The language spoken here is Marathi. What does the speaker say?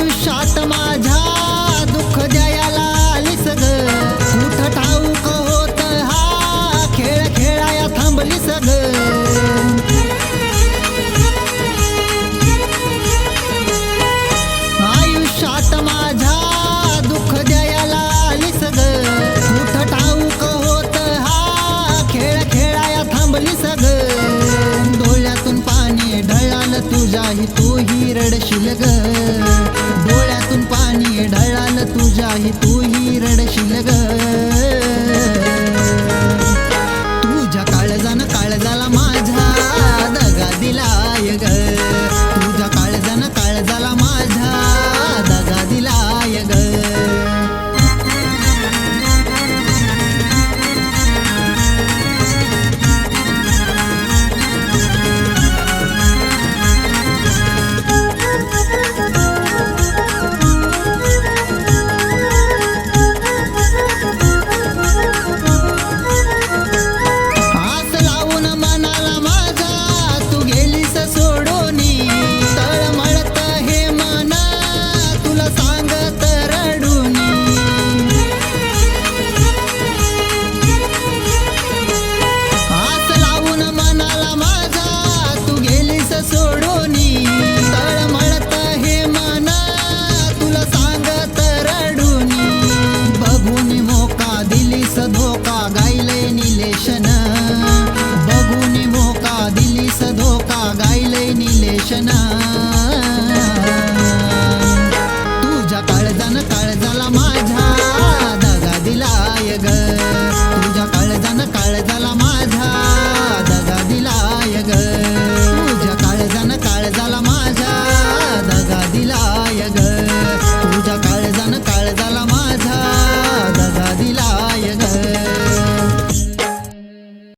आयुष्यात माझ्या दुःख द्यायला आलीस ग, कुठं ठाऊक होत हा खेळ खेळाया थांबलीस ग. आयुष्यात माझ्या दुःख द्यायला आलीस ग, कुठं ठाऊक होत हा खेळ खेळाया थांबलीस ग. डोळ्यातून पाणी ढळालं तुझ्याही तूही रडशील ग, डोळ्यातून पाणी ढळालं तुझ्याही तूही रडशील ग. तुझ्या काळजाला माझ्या दगा दिलाय ग, तुझ्या काळजाला माझ्या दगा दिलाय ग. धोका गायले निलेशन, बघून मोका दिलीस धोका गायले निलेशन.